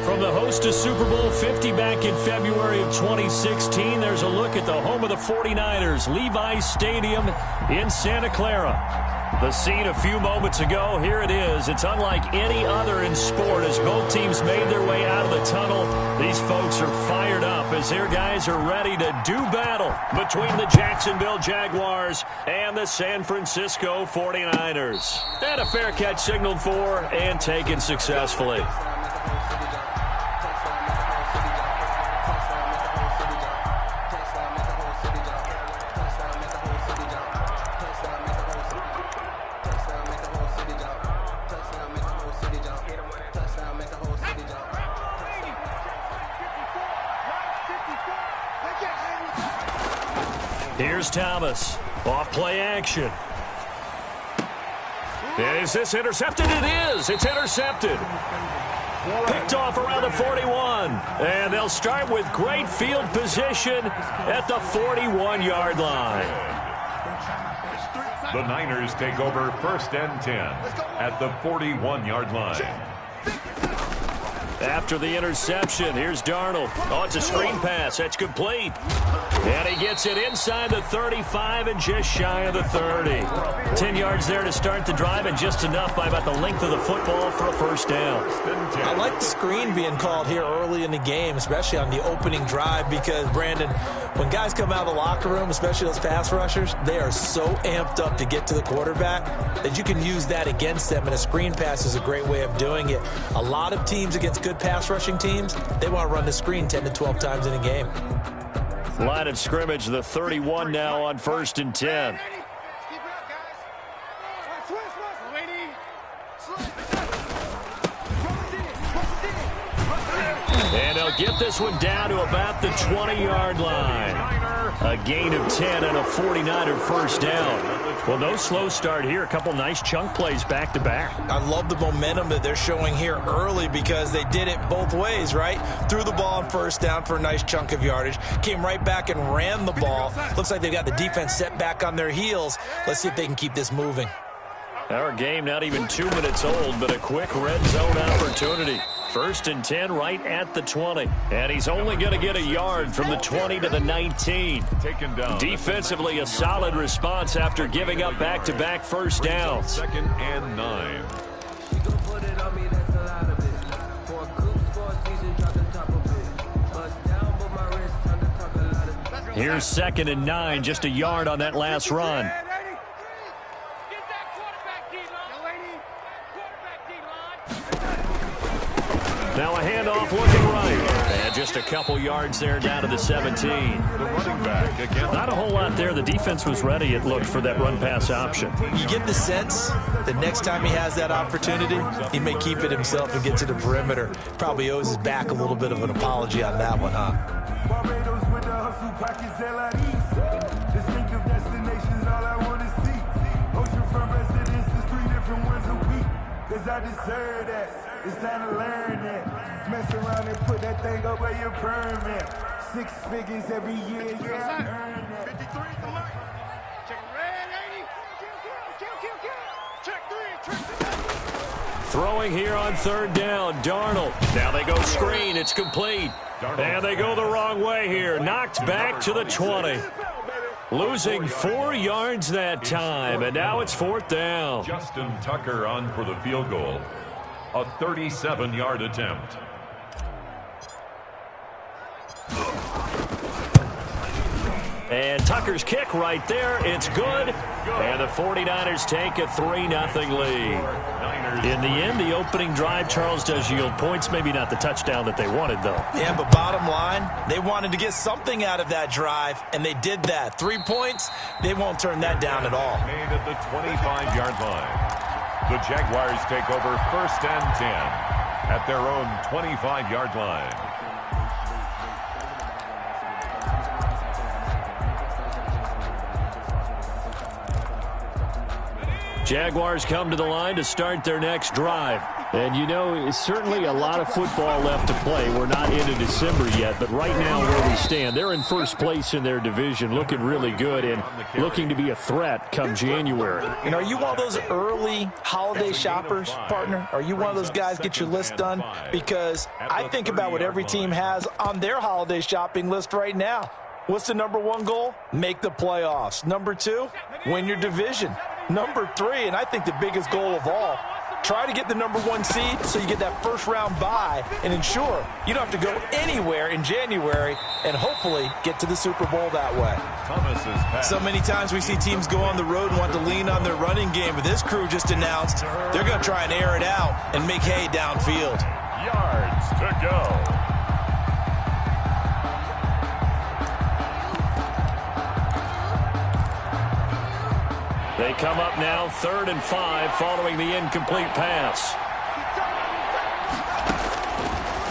From the host to Super Bowl 50 back in February of 2016, there's a look at the home of the 49ers, Levi's Stadium in Santa Clara. The scene a few moments ago, here it is. It's unlike any other in sport as both teams made their way out of the tunnel. These folks are fired up as their guys are ready to do battle between the Jacksonville Jaguars and the San Francisco 49ers. And a fair catch signaled for and taken successfully. Here's Thomas. Off play action. And is this intercepted? It is. It's intercepted. Picked off around the 41. And they'll start with great field position at the 41-yard line. The Niners take over 1st and 10 at the 41-yard line. After the interception, here's Darnold. Oh, it's a screen pass. That's complete. And he gets it inside the 35 and just shy of the 30. 10 yards there to start the drive and just enough by about the length of the football for a first down. I like the screen being called here early in the game, especially on the opening drive because, Brandon, when guys come out of the locker room, especially those pass rushers, they are so amped up to get to the quarterback that you can use that against them, and a screen pass is a great way of doing it. A lot of teams against good pass rushing teams, they want to run the screen 10 to 12 times in a game. Line of scrimmage, the 31 now on 1st and 10. And they'll get this one down to about the 20-yard line. A gain of 10 and a 49er first down. Well, no slow start here. A couple nice chunk plays back-to-back. I love the momentum that they're showing here early because they did it both ways, right? Threw the ball on first down for a nice chunk of yardage. Came right back and ran the ball. Looks like they've got the defense set back on their heels. Let's see if they can keep this moving. Our game not even 2 minutes old, but a quick red zone opportunity. 1st and 10 right at the 20. And he's only going to get a yard from the 20 to the 19. Taken down. Defensively, a solid response after giving up back-to-back first downs. 2nd and 9. Here's 2nd and 9, just a yard on that last run. Now a handoff looking right. And just a couple yards there down to the 17. The running back again. Not a whole lot there. The defense was ready, it looked, for that run-pass option. You get the sense that next time he has that opportunity, he may keep it himself and get to the perimeter. Probably owes his back a little bit of an apology on that one, huh? I deserve that. It's time to learn that. Mess around and put that thing up where your permit. 6 figures every year, yeah, I earned that. 53, come on. Check red, 80. Check 3, Throwing here on 3rd down, Darnold. Now they go screen, it's complete. And they go the wrong way here. Knocked back to the 20. Losing 4 yards that time, and now it's 4th down. Justin Tucker on for the field goal. A 37-yard attempt. And Tucker's kick right there. It's good. And the 49ers take a 3-0 lead. In the end, the opening drive, Charles, does yield points. Maybe not the touchdown that they wanted, though. Yeah, but bottom line, they wanted to get something out of that drive, and they did that. 3 points, they won't turn that down at all. Made at the 25-yard line. The Jaguars take over 1st and 10 at their own 25-yard line. Jaguars come to the line to start their next drive. And, you know, it's certainly a lot of football left to play. We're not into December yet, but right now where we stand, they're in first place in their division, looking really good and looking to be a threat come January. And are you one of those early holiday shoppers, partner? Are you one of those guys get your list done? Because I think about what every team has on their holiday shopping list right now. What's the number one goal? Make the playoffs. Number two, win your division. Number three, and I think the biggest goal of all, try to get the number one seed so you get that first round bye and ensure you don't have to go anywhere in January and hopefully get to the Super Bowl that way. So many times we see teams go on the road and want to lean on their running game, but this crew just announced they're going to try and air it out and make hay downfield. Yards to go. They come up now 3rd and 5 following the incomplete pass.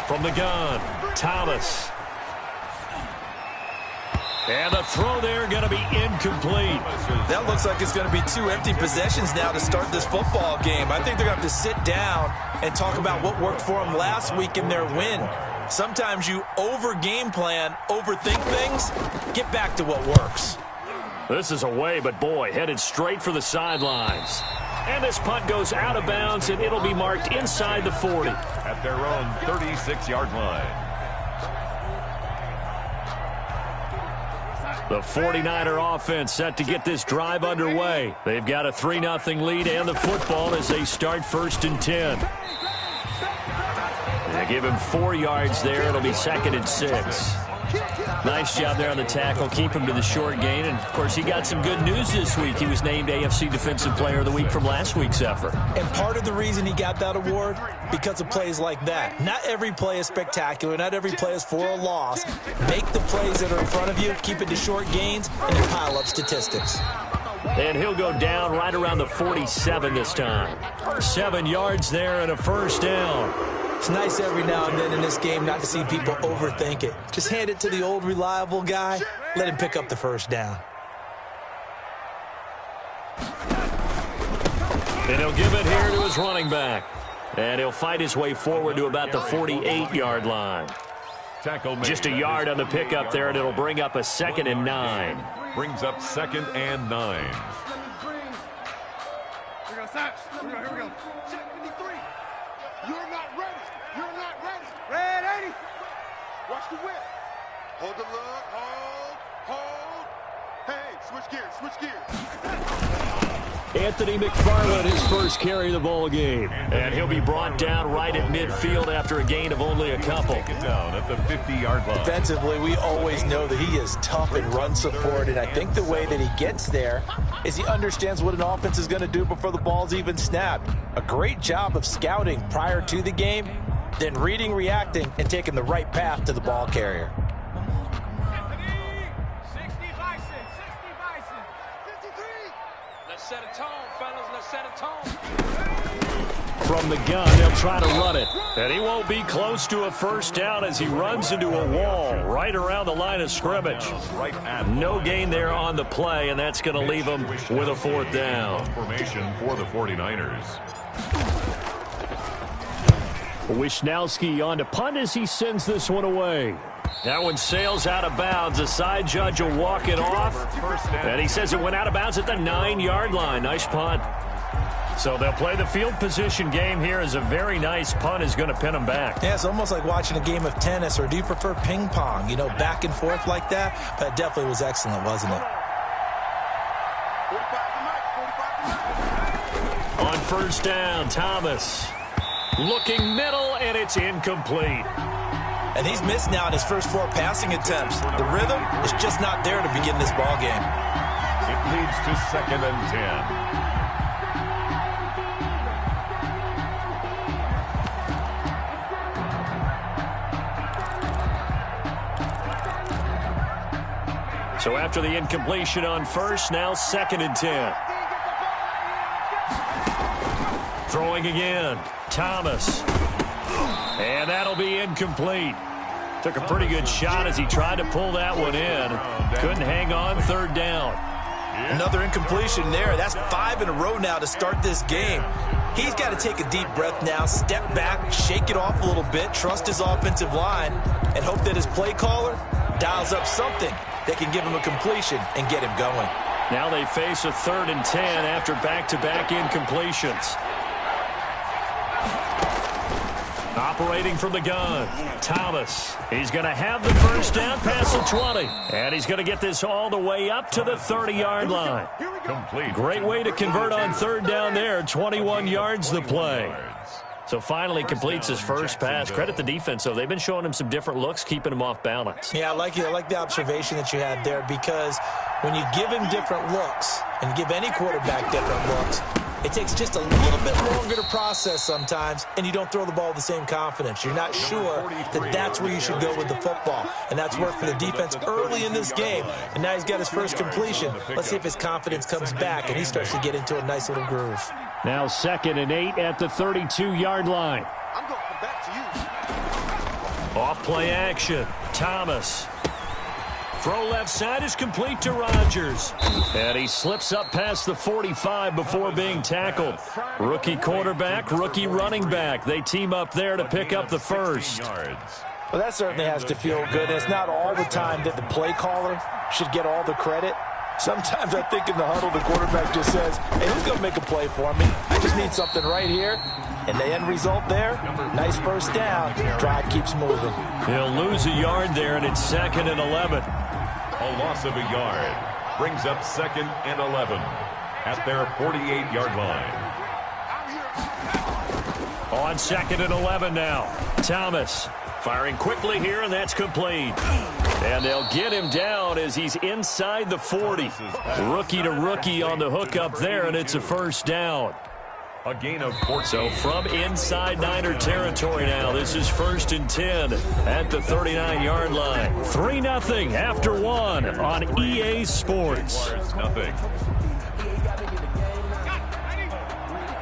From the gun, Thomas. And the throw there going to be incomplete. That looks like it's going to be 2 empty possessions now to start this football game. I think they're going to have to sit down and talk about what worked for them last week in their win. Sometimes you over-game plan, overthink things, get back to what works. This is away, but boy, headed straight for the sidelines. And this punt goes out of bounds, and it'll be marked inside the 40. At their own 36-yard line. The 49er offense set to get this drive underway. They've got a 3-0 lead and the football as they start 1st and 10. They give him 4 yards there. It'll be 2nd and 6. Nice job there on the tackle. Keep him to the short gain. And, of course, he got some good news this week. He was named AFC Defensive Player of the Week from last week's effort. And part of the reason he got that award, because of plays like that. Not every play is spectacular. Not every play is for a loss. Make the plays that are in front of you, keep it to short gains, and you pile up statistics. And he'll go down right around the 47 this time. 7 yards there and a 1st down. It's nice every now and then in this game not to see people overthink it. Just hand it to the old reliable guy. Let him pick up the 1st down. And he'll give it here to his running back. And he'll fight his way forward to about the 48-yard line. Just a yard on the pickup there, and it'll bring up a 2nd and 9. Brings up 2nd and 9. Here we go, Satch. Here we go. Check 53. You're not ready. You're not ready. Red 80. Watch the whip. Hold the look. Hold. Hey, switch gears. Anthony McFarland, his first carry of the ball game. And he'll be brought down right at midfield after a gain of only a couple. Take it down at the 50-yard line. Defensively, we always know that he is tough in run support, and I think the way that he gets there is he understands what an offense is going to do before the ball's even snapped. A great job of scouting prior to the game, then reading, reacting, and taking the right path to the ball carrier. 60 Bison. 53. Let's set a tone, fellas. Let's set a tone. From the gun, they'll try to run it. And he won't be close to a 1st down as he runs into a wall right around the line of scrimmage. No gain there on the play, and that's going to leave him with a 4th down. Formation for the 49ers. Wisnowski on to punt as he sends this one away. That one sails out of bounds. The side judge will walk it off. And he says it went out of bounds at the 9-yard line. Nice punt. So they'll play the field position game here as a very nice punt is going to pin them back. Yeah, it's almost like watching a game of tennis, or do you prefer ping pong? You know, back and forth like that? But it definitely was excellent, wasn't it? On 1st down, Thomas. Looking middle, and it's incomplete. And he's missed now in his first 4 passing attempts. The rhythm is just not there to begin this ball game. It leads to 2nd and 10. So after the incompletion on 1st, now 2nd and 10. Throwing again, Thomas. And that'll be incomplete. Took a pretty good shot as he tried to pull that one in. Couldn't hang on, 3rd down. Another incompletion there. That's 5 in a row now to start this game. He's got to take a deep breath now, step back, shake it off a little bit, trust his offensive line, and hope that his play caller dials up something that can give him a completion and get him going. Now they face a 3rd and 10 after back-to-back incompletions. Operating from the gun, Thomas. He's going to have the first down past the 20. And he's going to get this all the way up to the 30-yard line. Complete. Great way to convert on 3rd down there. 21 yards the play. So finally completes his first pass. Credit the defense, though. They've been showing him some different looks, keeping him off balance. Yeah, I like it. I like the observation that you had there, because when you give him different looks and give any quarterback different looks, it takes just a little bit longer to process sometimes, and you don't throw the ball with the same confidence. You're not sure that that's where you should go with the football, and that's worked for the defense early in this game, and now he's got his first completion. Let's see if his confidence comes back and he starts to get into a nice little groove. Now 2nd and 8 at the 32-yard line. I'm going to come back to you. Off play action. Thomas. Throw left side is complete to Rodgers. And he slips up past the 45 before being tackled. Rookie quarterback, rookie running back. They team up there to pick up the first. Well, that certainly has to feel good. It's not all the time that the play caller should get all the credit. Sometimes I think in the huddle, the quarterback just says, hey, who's going to make a play for me? I just need something right here. And the end result there, nice first down. Drive keeps moving. He'll lose a yard there, and it's 2nd and 11. A loss of a yard brings up 2nd and 11 at their 48-yard line. On 2nd and 11 now. Thomas firing quickly here, and that's complete. And they'll get him down as he's inside the 40. Rookie to rookie on the hook up there, and it's a first down. A gain of 14. So from inside Niner territory now, this is 1st and 10 at the 39-yard line. 3-0 after 1 on EA Sports. Nothing.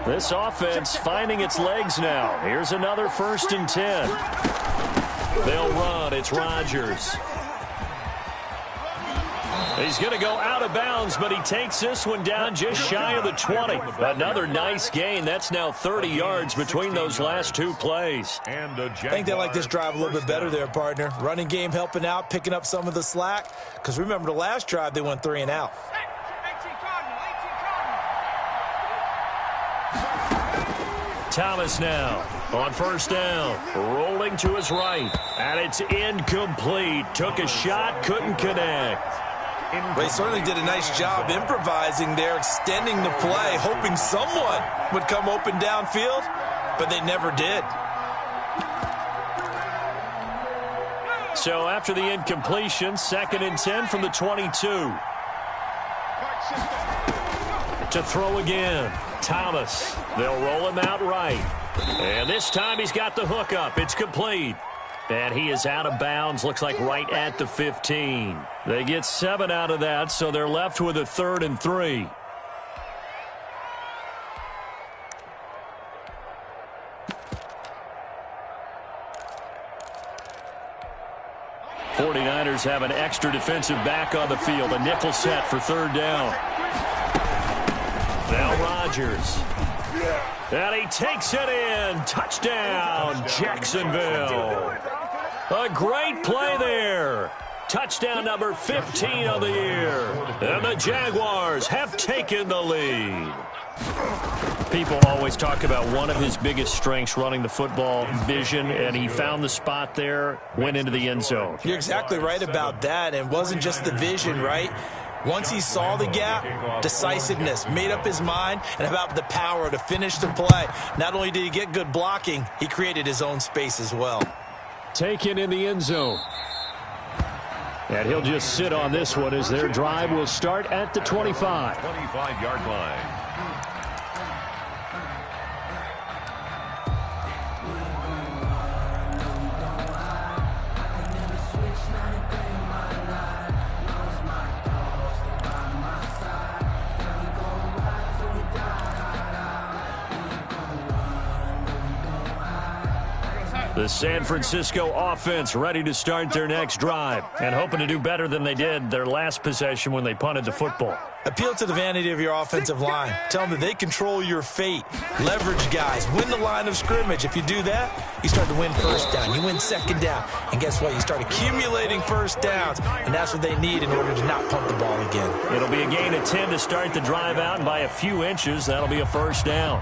This offense finding its legs now. Here's another 1st and 10. They'll run. It's Rodgers. He's going to go out of bounds, but he takes this one down just shy of the 20. Another nice gain. That's now 30 yards between those last 2 plays. And I think they like this drive a little bit better there, partner. Running game helping out, picking up some of the slack. Because remember, the last drive, they went 3 and out. Thomas now on 1st down. Rolling to his right. And it's incomplete. Took a shot, couldn't connect. They certainly did a nice job improvising there, extending the play, hoping someone would come open downfield, but they never did. So after the incompletion, 2nd and 10 from the 22. To throw again, Thomas. They'll roll him out right. And this time he's got the hook up. It's complete. And he is out of bounds, looks like right at the 15. They get 7 out of that, so they're left with a 3rd and 3. '49ers have an extra defensive back on the field, a nickel set for 3rd down. Now Rodgers. And he takes it in. Touchdown, Jacksonville. A great play there. Touchdown number 15 of the year. And the Jaguars have taken the lead. People always talk about one of his biggest strengths, running the football, vision, and he found the spot there, went into the end zone. You're exactly right about that. And it wasn't just the vision, right? Once he saw the gap, decisiveness, made up his mind, and about the power to finish the play. Not only did he get good blocking, he created his own space as well. Taken in the end zone. And he'll just sit on this one as their drive will start at the 25. 25-yard line. The San Francisco offense ready to start their next drive and hoping to do better than they did their last possession when they punted the football. Appeal to the vanity of your offensive line. Tell them that they control your fate. Leverage guys. Win the line of scrimmage. If you do that, you start to win first down. You win second down. And guess what? You start accumulating first downs. And that's what they need in order to not punt the ball again. It'll be a gain of 10 to start the drive out, and by a few inches, that'll be a first down.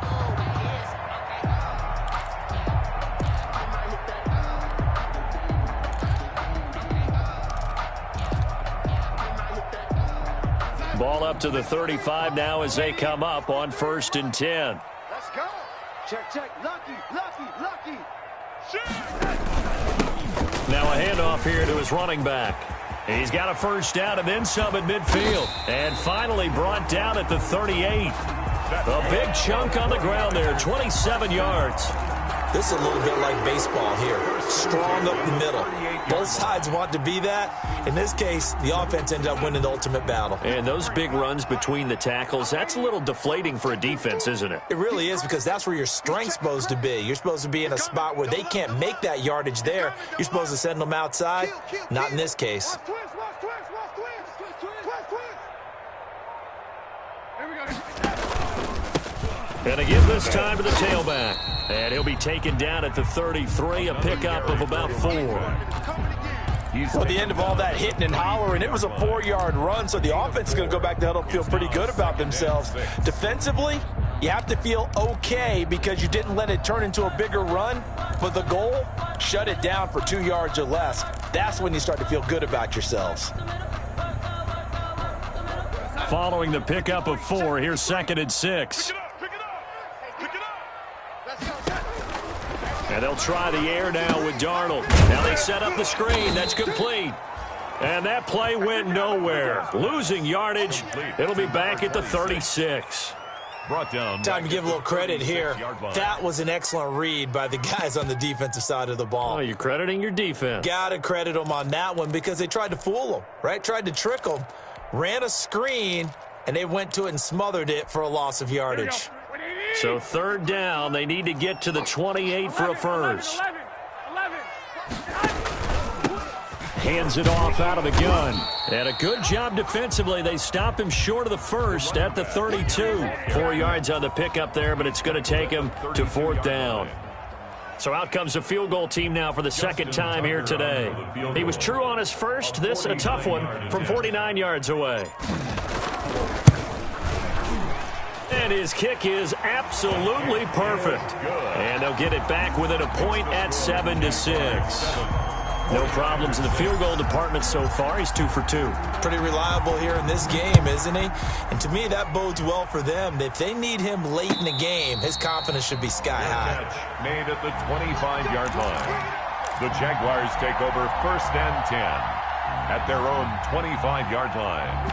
Ball up to the 35 now as they come up on 1st and 10. Let's go. Check, check. Lucky. Now a handoff here to his running back. He's got a first down and then some at midfield. And finally brought down at the 38. A big chunk on the ground there, 27 yards. This is a little bit like baseball here. Strong up the middle. Both sides want to be that. In this case, the offense ended up winning the ultimate battle. And those big runs between the tackles, that's a little deflating for a defense, isn't it? It really is, because that's where your strength's supposed to be. You're supposed to be in a spot where they can't make that yardage there. You're supposed to send them outside. Not in this case. And again this time to the tailback. And he'll be taken down at the 33, a pickup of about 4. Well, at the end of all that hitting and hollering, it was a 4-yard run, so the offense is going to go back to huddle and feel pretty good about themselves. Defensively, you have to feel okay because you didn't let it turn into a bigger run, but the goal, shut it down for 2 yards or less. That's when you start to feel good about yourselves. Following the pickup of 4, here's 2nd and 6. And they'll try the air now with Darnold. Now they set up the screen. That's complete. And that play went nowhere. Losing yardage. It'll be back at the 36. Brought down. Time to give a little credit here. That was an excellent read by the guys on the defensive side of the ball. Oh, you're crediting your defense. Got to credit them on that one because they tried to fool them, right? Tried to trick them. Ran a screen, and they went to it and smothered it for a loss of yardage. So 3rd down, they need to get to the 28 for a first. Hands it off out of the gun. And a good job defensively. They stop him short of the first at the 32. 4 yards on the pickup there, but it's going to take him to 4th down. So out comes the field goal team now for the 2nd time here today. He was true on his first. This a tough one from 49 yards away. And his kick is absolutely perfect. And they'll get it back within a point at 7-6. No problems in the field goal department so far. He's 2 for 2. Pretty reliable here in this game, isn't he? And to me, that bodes well for them. If they need him late in the game, his confidence should be sky high. Catch made at the 25-yard line. The Jaguars take over 1st and 10 at their own 25-yard line.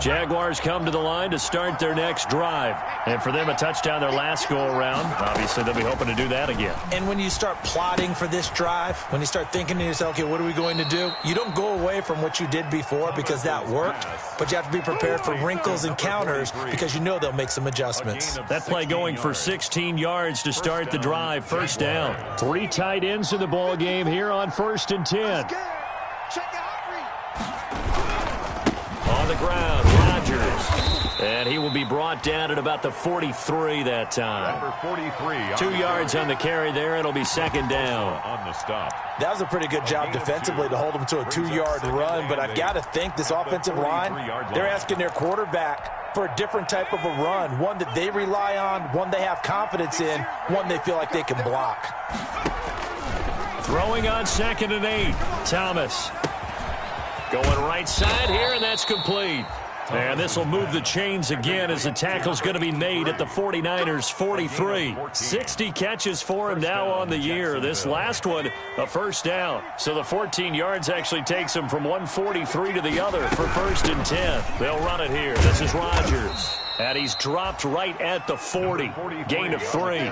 Jaguars come to the line to start their next drive. And for them, a touchdown their last go-around. Obviously, they'll be hoping to do that again. And when you start plotting for this drive, when you start thinking to yourself, okay, what are we going to do? You don't go away from what you did before because that worked, but you have to be prepared for wrinkles and counters because you know they'll make some adjustments. That play going for 16 yards to start the drive. 1st down. 3 tight ends in the ball game here on 1st and 10. On the ground, Rodgers. And he will be brought down at about the 43 that time. Number 43. 2 yards on the carry there. It'll be 2nd down. On the stop. That was a pretty good job defensively to hold him to a 2-yard run, but I've got to think this offensive line, they're asking their quarterback for a different type of a run, one that they rely on, one they have confidence in, one they feel like they can block. Throwing on 2nd and 8. Thomas. Going right side here, and that's complete. And this will move the chains again as the tackle's going to be made at the 49ers 43. 60 catches for him now on the year. This last one, a 1st down. So the 14 yards actually takes him from 143 to the other for 1st and 10. They'll run it here. This is Rodgers. And he's dropped right at the 40. Gain of 3.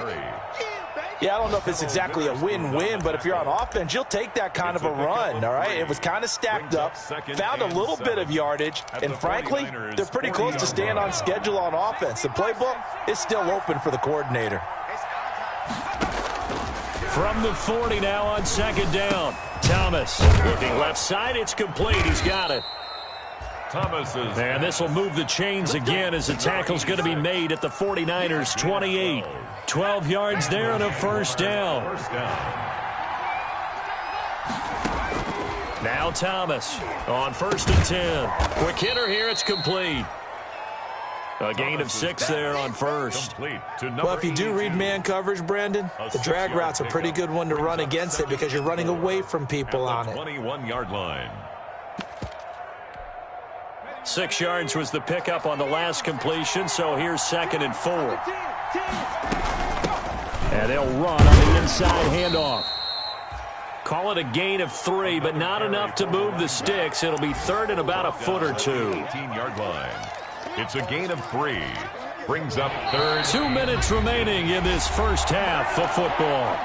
Yeah, I don't know if it's exactly a win-win, but if you're on offense, you'll take that kind of a run, all right? It was kind of stacked up, found a little bit of yardage, and frankly, they're pretty close to staying on schedule on offense. The playbook is still open for the coordinator. From the 40 now on second down. Thomas looking left side. It's complete. He's got it. And this will move the chains again as the tackle's going to be made at the 49ers 28. 12 yards there and a first down. Now Thomas on 1st and 10. Quick hitter here. It's complete. A gain of 6 there on first. Well, if you do read man coverage, Brandon, the drag route's a pretty good one to run against it because you're running away from people on it. 21-yard line. 6 yards was the pickup on the last completion, so here's 2nd and 4. And they'll run on the inside handoff. Call it a gain of 3, but not enough to move the sticks. It'll be 3rd and about a foot or 2. 18-yard line. It's a gain of 3. Brings up 3rd. 2 minutes remaining in this first half of football.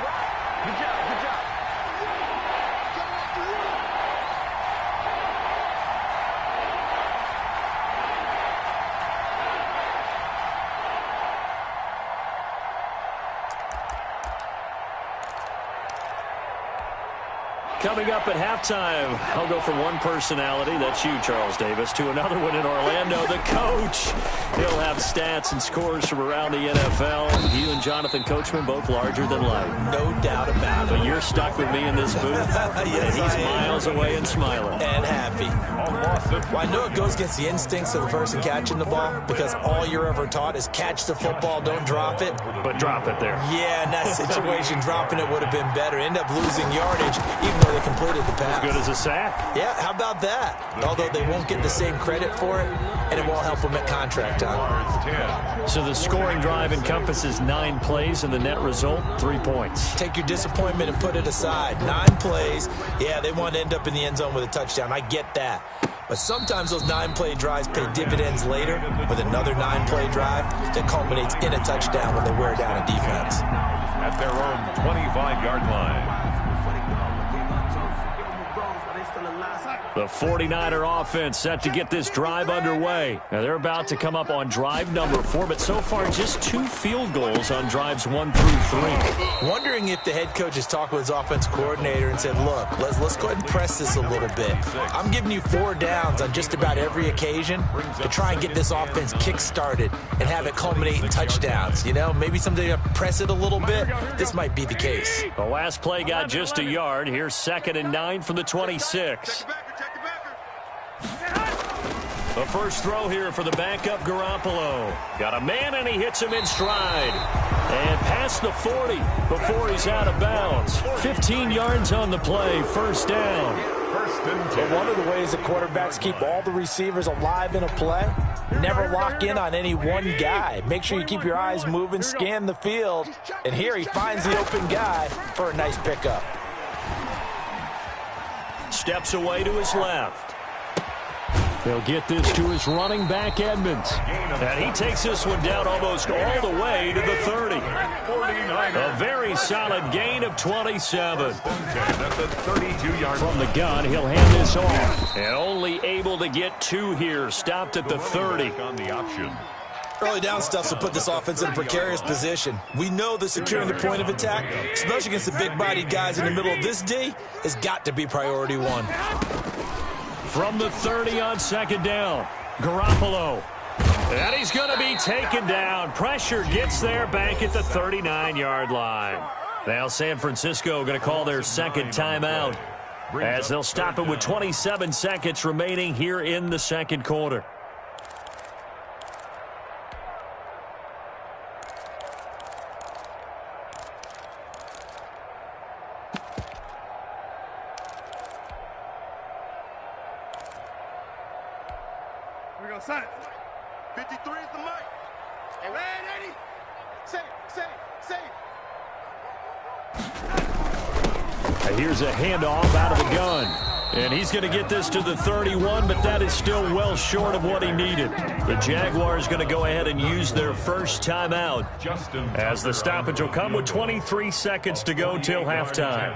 Coming up at halftime, I'll go from one personality, that's you, Charles Davis, to another one in Orlando, the coach. He'll have stats and scores from around the NFL. You and Jonathan Coachman, both larger than life. No doubt about it. But you're stuck with me in this booth. Yes, and he's miles away and smiling. And happy. Well, I know it goes against the instincts of the person catching the ball because all you're ever taught is catch the football, don't drop it. But drop it there. Yeah, in that situation, dropping it would have been better. End up losing yardage, even though they completed the pass. As good as a sack. Yeah, how about that? Although they won't get the same credit for it, and it won't help them at contract time. So the scoring drive encompasses 9 plays, and the net result, 3 points. Take your disappointment and put it aside. 9 plays. Yeah, they want to end up in the end zone with a touchdown. I get that. But sometimes those 9-play drives pay dividends later with another 9-play drive that culminates in a touchdown when they wear down a defense. At their own 25-yard line. The 49er offense set to get this drive underway. Now they're about to come up on drive number 4, but so far just 2 field goals on drives 1 through 3. Wondering if the head coach has talked with his offensive coordinator and said, look, let's go ahead and press this a little bit. I'm giving you 4 downs on just about every occasion to try and get this offense kick-started and have it culminate in touchdowns. You know, maybe someday you press it a little bit. This might be the case. The last play got just a yard. Here's 2nd and 9 from the 26. The first throw here for the backup Garoppolo. Got a man and he hits him in stride. And past the 40 before he's out of bounds. 15 yards on the play, first down. But one of the ways that quarterbacks keep all the receivers alive in a play, never lock in on any one guy. Make sure you keep your eyes moving, scan the field. And here he finds the open guy for a nice pickup. Steps away to his left. They'll get this to his running back, Edmonds. And he takes this one down almost all the way to the 30. A very solid gain of 27. From the gun, he'll hand this off. And only able to get 2 here. Stopped at the 30. Early down stuff to put this offense in a precarious position. We know that securing the point of attack, especially against the big-bodied guys in the middle of this D, has got to be priority 1. From the 30 on 2nd down, Garoppolo. And he's going to be taken down. Pressure gets there back at the 39-yard line. Now San Francisco going to call their 2nd timeout as they'll stop it with 27 seconds remaining here in the 2nd quarter. Here we go, son. 53 is the mic. Hey, red 80. Safe. Here's a handoff out of the gun. And he's going to get this to the 31, but that is still well short of what he needed. The Jaguars going to go ahead and use their first timeout as the stoppage will come with 23 seconds to go till halftime.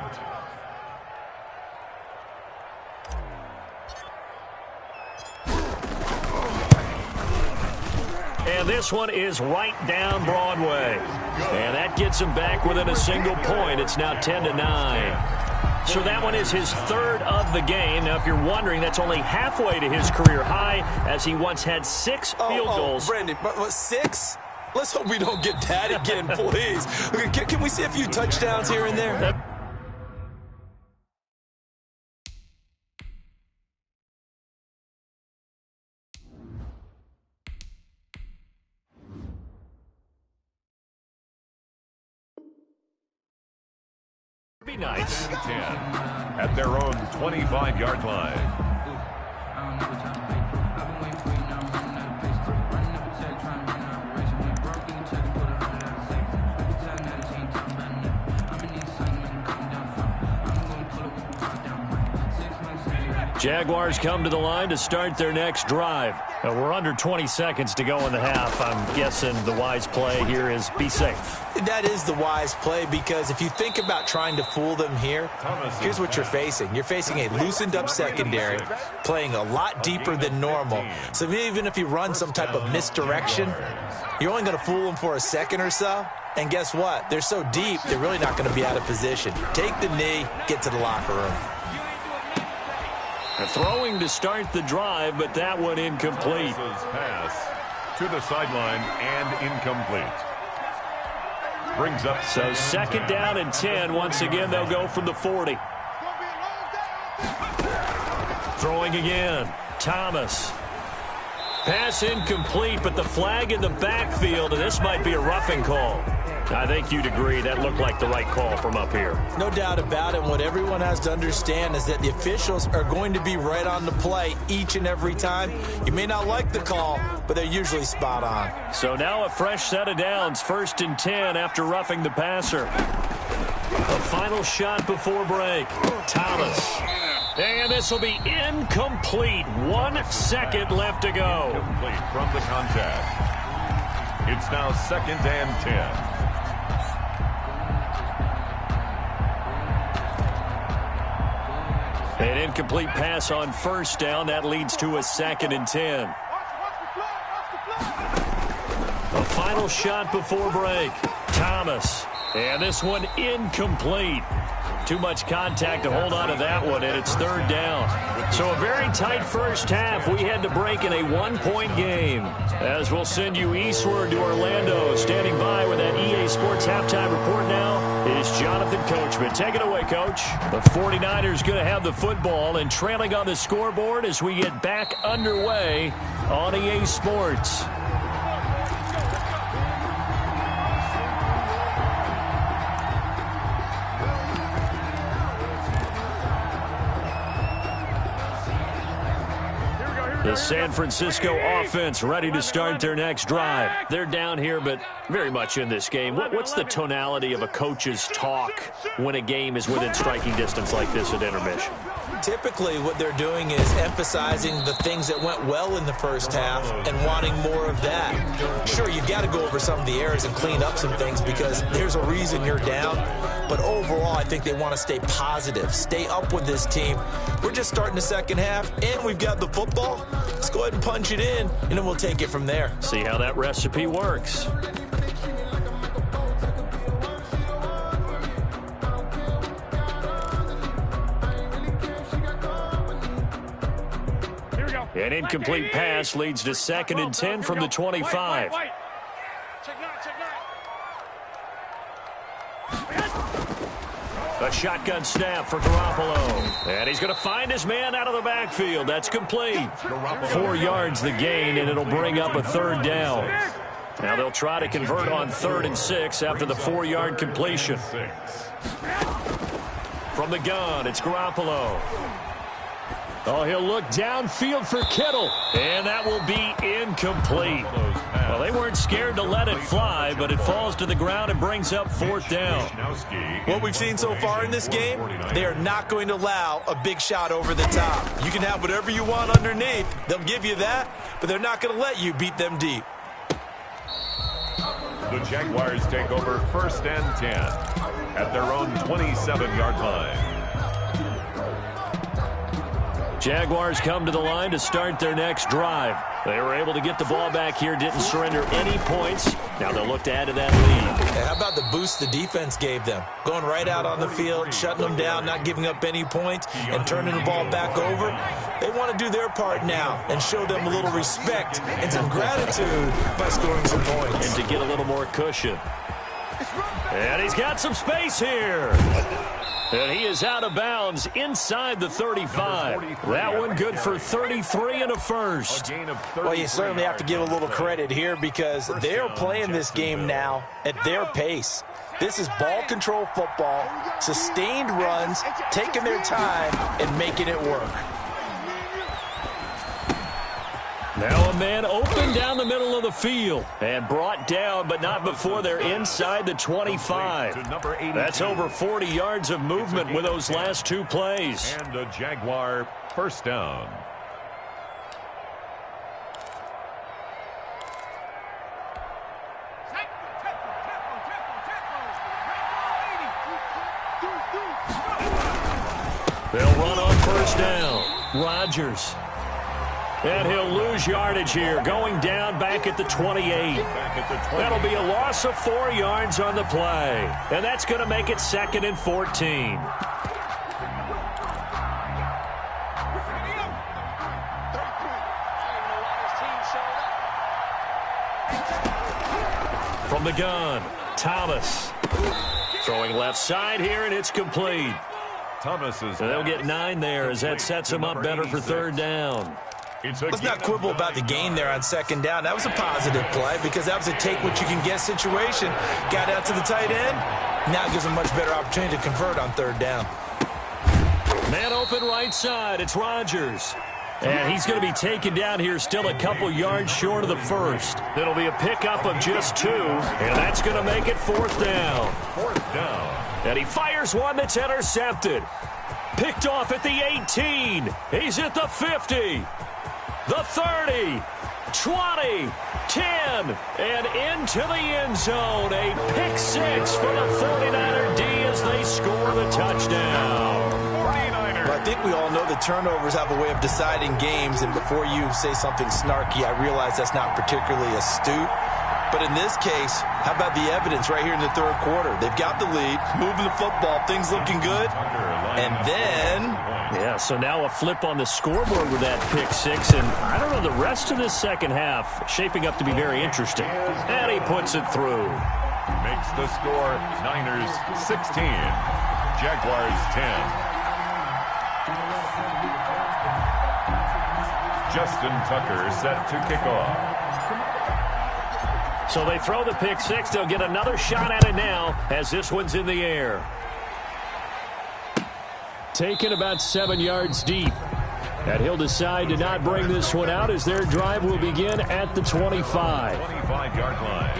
And this one is right down Broadway. And that gets him back within a single point. It's now 10-9. So that one is his third of the game. Now, if you're wondering, that's only halfway to his career high, as he once had 6 field goals. Brandon, but 6? Let's hope we don't get that again, please. Can we see a few touchdowns here and there? Be nice. 10 at their own 25-yard line. Jaguars come to the line to start their next drive. We're under 20 seconds to go in the half. I'm guessing the wise play here is be safe. That is the wise play, because if you think about trying to fool them here, here's what you're facing. You're facing a loosened up secondary, playing a lot deeper than normal. So even if you run some type of misdirection, you're only going to fool them for a second or so. And guess what? They're so deep, they're really not going to be out of position. Take the knee, get to the locker room. Throwing to start the drive, but that one incomplete. Pass to the sideline and incomplete. Brings up so second down and 10. Once again, they'll go from the 40. Throwing again. Thomas. Pass incomplete, but the flag in the backfield, and this might be a roughing call. I think you'd agree that looked like the right call from up here. No doubt about it. What everyone has to understand is that the officials are going to be right on the play each and every time. You may not like the call, but they're usually spot on. So now a fresh set of downs, 1st and 10 after roughing the passer. A final shot before break. Thomas. And this will be incomplete. 1 second left to go. Complete from the contact. It's now 2nd and 10. An incomplete pass on 1st down. That leads to a 2nd and 10. A final shot before break. Thomas. And this one incomplete. Too much contact to hold on to that one, and it's 3rd down. So a very tight first half. We had to break in a 1-point game. As we'll send you eastward to Orlando. Standing by with that EA Sports halftime report now is Jonathan Coachman. Take it away, Coach. The 49ers going to have the football and trailing on the scoreboard as we get back underway on EA Sports. The San Francisco offense ready to start their next drive. They're down here, but very much in this game. What's the tonality of a coach's talk when a game is within striking distance like this at intermission? Typically, what they're doing is emphasizing the things that went well in the first half and wanting more of that. Sure, you've got to go over some of the errors and clean up some things because there's a reason you're down. But overall, I think they want to stay positive, stay up with this team. We're just starting the second half, and we've got the football. Let's go ahead and punch it in, and then we'll take it from there. See how that recipe works. An incomplete pass leads to 2nd and 10 from the 25. A shotgun snap for Garoppolo. And he's going to find his man out of the backfield. That's complete. 4 yards the gain, and it'll bring up a 3rd down. Now they'll try to convert on 3rd and 6 after the 4-yard completion. From the gun, it's Garoppolo. Oh, he'll look downfield for Kittle, and that will be incomplete. Well, they weren't scared to let it fly, but it falls to the ground and brings up 4th down. What we've seen so far in this game, they are not going to allow a big shot over the top. You can have whatever you want underneath. They'll give you that, but they're not going to let you beat them deep. The Jaguars take over 1st and 10 at their own 27-yard line. Jaguars come to the line to start their next drive. They were able to get the ball back here, didn't surrender any points. Now they'll look to add to that lead. Hey, how about the boost the defense gave them? Going right out on the field, shutting them down, not giving up any points, and turning the ball back over. They want to do their part now and show them a little respect and some gratitude by scoring some points. And to get a little more cushion. And he's got some space here. And he is out of bounds inside the 35. That one good for 33 and a first. Well, you certainly have to give a little credit here because they're playing this game now at their pace. This is ball control football, sustained runs, taking their time and making it work. Now a man open down the middle of the field and brought down, but not before they're inside the 25. That's over 40 yards of movement with those last 2 plays. And a Jaguar 1st down. They'll run on 1st down. Rodgers. And he'll lose yardage here, going down back at the 28. That'll be a loss of 4 yards on the play. And that's going to make it 2nd and 14. From the gun, Thomas. Throwing left side here, and it's complete. Thomas is. And they'll get 9 there as that sets them up better for 3rd down. Let's not quibble about the gain there on 2nd down. That was a positive play because that was a take-what-you-can-get situation. Got out to the tight end. Now it gives them a much better opportunity to convert on 3rd down. Man open right side. It's Rodgers. And he's going to be taken down here still a couple yards short of the 1st. It'll be a pickup of just 2, and that's going to make it 4th down. 4th down. And he fires one that's intercepted. Picked off at the 18. He's at the 50. The 30, 20, 10, and into the end zone. A pick 6 for the 49er D as they score the touchdown. 49ers. Well, I think we all know that turnovers have a way of deciding games, and before you say something snarky, I realize that's not particularly astute. But in this case, how about the evidence right here in the 3rd quarter? They've got the lead, moving the football, things looking good, and then... Yeah, so now a flip on the scoreboard with that pick 6, and I don't know, the rest of this 2nd half shaping up to be very interesting. And he puts it through. Makes the score Niners 16, Jaguars 10. Justin Tucker set to kick off. So they throw the pick 6. They'll get another shot at it now as this one's in the air. Taken about 7 yards deep. And he'll decide to not bring this one out as their drive will begin at the 25. 25-yard line.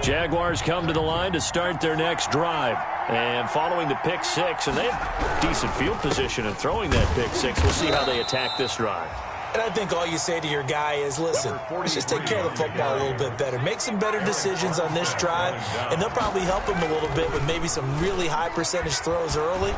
Jaguars come to the line to start their next drive. And following the pick 6, and they have decent field position in throwing that pick 6. We'll see how they attack this drive. And I think all you say to your guy is, listen, let's just take care of the football a little bit better. Make some better decisions on this drive, and they'll probably help him a little bit with maybe some really high percentage throws early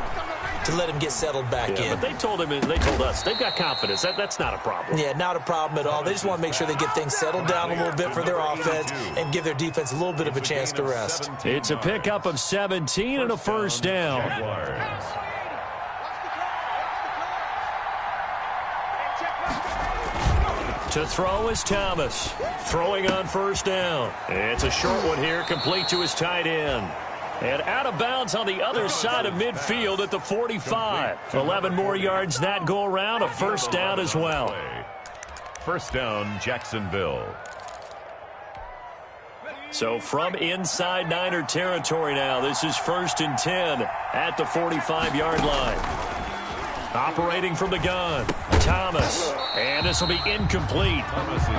to let him get settled back in. But they told us, they've got confidence. That's not a problem. Yeah, not a problem at all. They just want to make sure they get things settled down a little bit for their offense and give their defense a little bit of a chance to rest. It's a pickup of 17 and a 1st down. To throw is Thomas. Throwing on 1st down. It's a short one here, complete to his tight end. And out of bounds on the other side of midfield at the 45. 11 more yards that go around, a 1st down as well. 1st down, Jacksonville. So from inside Niner territory now, this is 1st and 10 at the 45-yard line. Operating from the gun, Thomas. And this will be incomplete.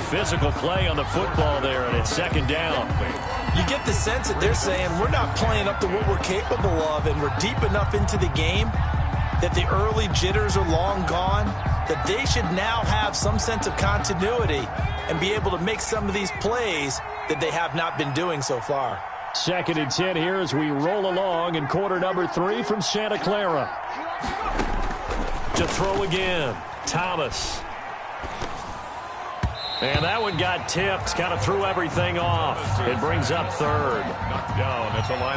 Physical play on the football there, and it's 2nd down. You get the sense that they're saying we're not playing up to what we're capable of, and we're deep enough into the game that the early jitters are long gone, that they should now have some sense of continuity and be able to make some of these plays that they have not been doing so far. 2nd and 10 here as we roll along in quarter number 3 from Santa Clara. To throw again, Thomas. And that one got tipped, kind of threw everything off. It brings up 3rd.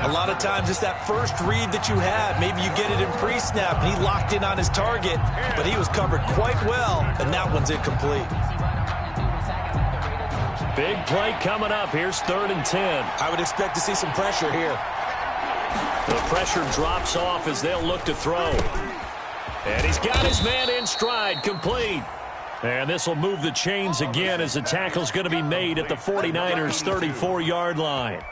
A lot of times it's that first read that you had. Maybe you get it in pre-snap, and he locked in on his target, but he was covered quite well, and that one's incomplete. Big play coming up. Here's 3rd and 10. I would expect to see some pressure here. The pressure drops off as they'll look to throw. And he's got his man in stride, complete. And this will move the chains again as the tackle's going to be made at the 49ers' 34-yard line.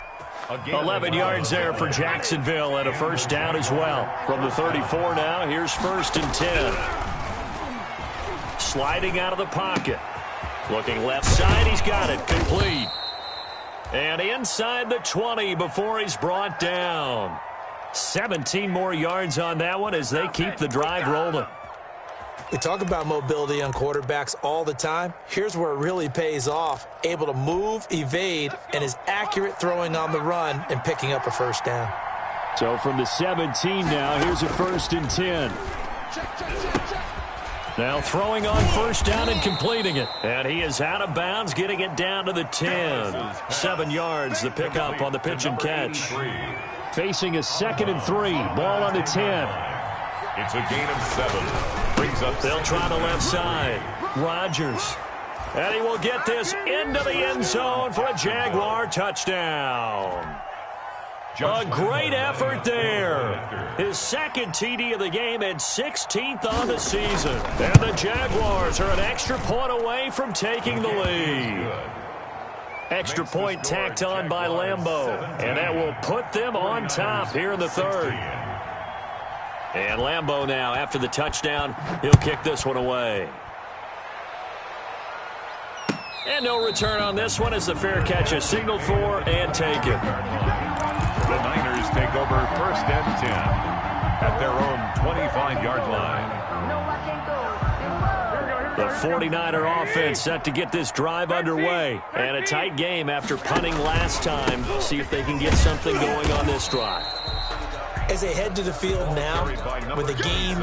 11 yards there for Jacksonville and a 1st down as well. From the 34 now, here's 1st and 10. Sliding out of the pocket. Looking left side, he's got it, complete. And inside the 20 before he's brought down. 17 more yards on that one as they keep the drive rolling. We talk about mobility on quarterbacks all the time. Here's where it really pays off. Able to move, evade, and is accurate throwing on the run and picking up a 1st down. So from the 17 now, here's a 1st and 10. Now throwing on 1st down and completing it. And he is out of bounds, getting it down to the 10. 7 yards, the pickup on the pitch and catch. Facing a 2nd and 3. Ball on the 10. It's a gain of 7. Brings up. They'll try the left side. Rodgers. And he will get this into the end zone for a Jaguar touchdown. A great effort there. His 2nd TD of the game and 16th on the season. And the Jaguars are an extra point away from taking the lead. Extra point tacked on by Lambeau. And that will put them on top here in the 3rd. And Lambeau now, after the touchdown, he'll kick this one away. And no return on this one as the fair catch is signaled for and taken. The Niners take over 1st and 10 at their own 25-yard line. The 49er offense set to get this drive underway. And a tight game after punting last time. See if they can get something going on this drive. As they head to the field now, with the game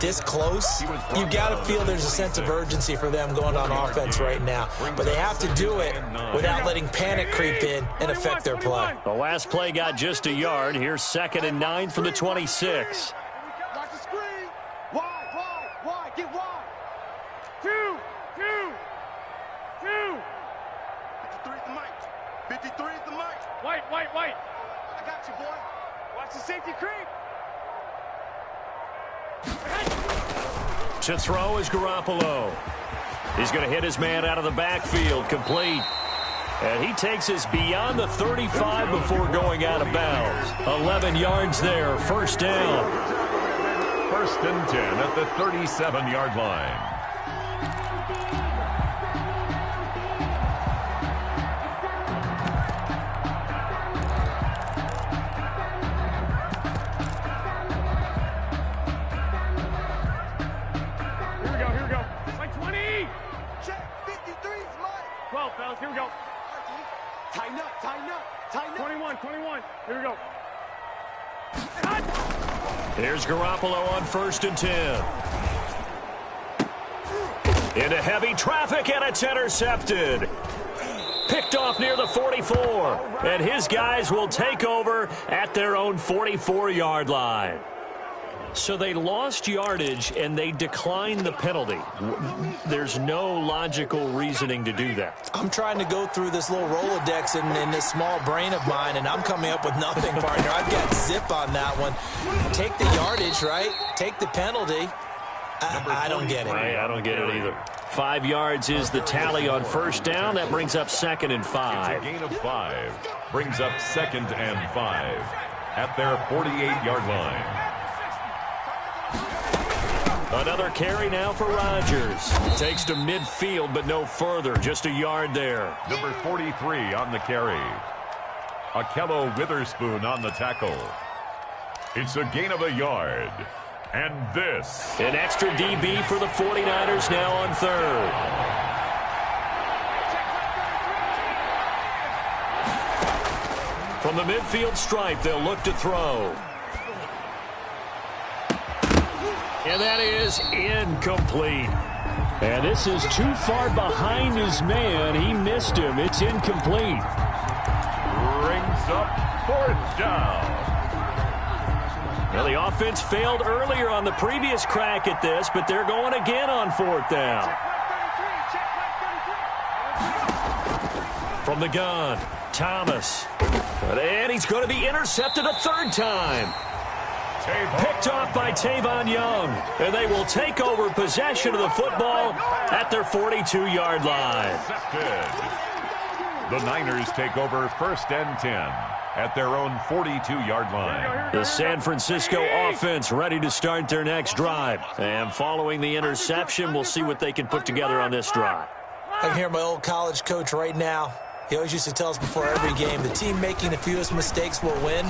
this close, you got to feel there's a sense of urgency for them going on offense right now. But they have to do it without letting panic creep in and affect their play. The last play got just a yard. Here's 2nd and 9 from the 26. Watch the screen. Wide. Get wide. 2. 53 is the mic. 53 is the mic. White. I got you, boy. Watch the safety creep. To throw is Garoppolo. He's going to hit his man out of the backfield, complete. And he takes us beyond the 35 before going out of bounds. 11 yards there, 1st down. 1st and 10 at the 37-yard line. Here we go. Like 20. Check. 53 is mine. 12, fellas. Here we go. Tighten up. 21. Here we go. Here's Garoppolo on 1st and 10. Into heavy traffic, and it's intercepted. Picked off near the 44. And his guys will take over at their own 44-yard line. So they lost yardage, and they declined the penalty. There's no logical reasoning to do that. I'm trying to go through this little Rolodex in this small brain of mine, and I'm coming up with nothing, partner. I've got zip on that one. Take the yardage, right? Take the penalty. I don't get it. I don't get it either. 5 yards is the tally on first down. That brings up 2nd and 5. It's a gain of 5. Brings up 2nd and 5 at their 48-yard line. Another carry now for Rodgers. Takes to midfield, but no further. Just a yard there. Number 43 on the carry. Akello Witherspoon on the tackle. It's a gain of a yard. And this. An extra DB for the 49ers now on 3rd. From the midfield stripe, they'll look to throw. And that is incomplete. And this is too far behind his man. He missed him. It's incomplete. Brings up 4th down. Well, the offense failed earlier on the previous crack at this, but they're going again on 4th down. From the gun, Thomas. And he's going to be intercepted a 3rd time. Picked off by Tavon Young. And they will take over possession of the football at their 42-yard line. The Niners take over 1st and 10 at their own 42-yard line. The San Francisco offense ready to start their next drive. And following the interception, we'll see what they can put together on this drive. I can hear my old college coach right now. He always used to tell us before every game, the team making the fewest mistakes will win.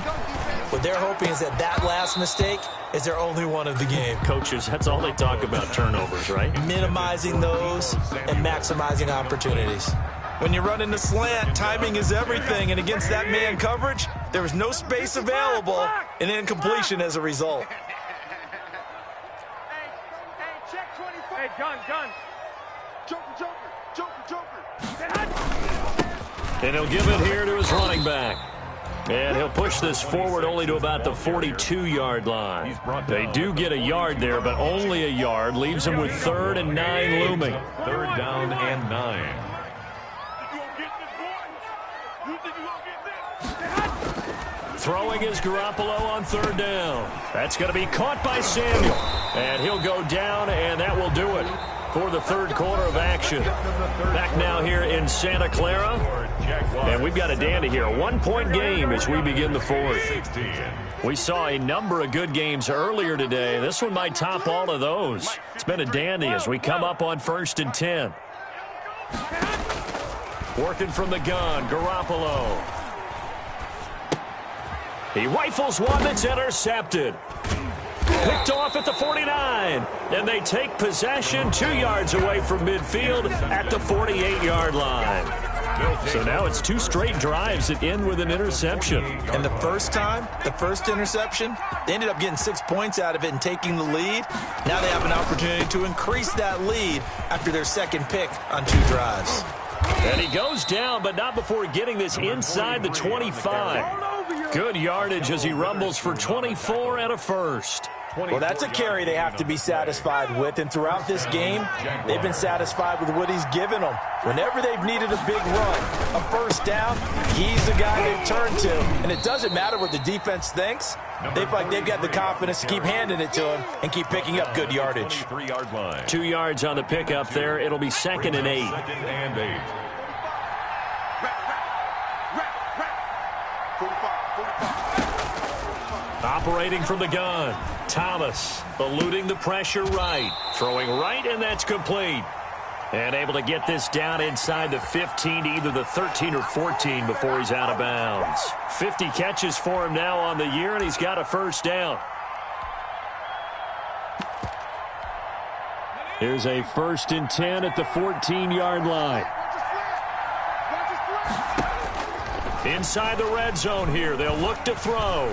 What they're hoping is that last mistake is their only one of the game. Coaches, that's all they talk about, turnovers, right? Minimizing those and maximizing opportunities. When you run in the slant, timing is everything, and against that man coverage, there was no space available, and incompletion as a result. Hey, gun. Joker. And he'll give it here to his running back. And he'll push this forward only to about the 42-yard line. They do get a yard there, but only a yard. Leaves them with 3rd and 9 looming. 3rd down and 9. Throwing is Garoppolo on 3rd down. That's going to be caught by Samuel. And he'll go down, and that will do it for the 3rd quarter of action. Back now here in Santa Clara. And we've got a dandy here. A 1-point game as we begin the 4th. We saw a number of good games earlier today. This one might top all of those. It's been a dandy as we come up on 1st and 10. Working from the gun, Garoppolo. He rifles one that's intercepted. Picked off at the 49. And they take possession 2 yards away from midfield at the 48-yard line. So now it's 2 straight drives that end with an interception. And the first interception, they ended up getting 6 points out of it and taking the lead. Now they have an opportunity to increase that lead after their 2nd pick on 2 drives. And he goes down, but not before getting this inside the 25. Good yardage as he rumbles for 24 and a first. Well, that's a carry they have to be satisfied with, and throughout this game, they've been satisfied with what he's given them. Whenever they've needed a big run, a first down, he's the guy they've turned to. And it doesn't matter what the defense thinks. They feel like they've got the confidence to keep handing it to him and keep picking up good yardage. 2 yards on the pickup there. It'll be 2nd and 8. 2nd and 8. Operating from the gun, Thomas eluding the pressure right. Throwing right, and that's complete. And able to get this down inside the 15 to either the 13 or 14 before he's out of bounds. 50 catches for him now on the year, and he's got a first down. Here's a 1st and 10 at the 14-yard line. Inside the red zone here, they'll look to throw.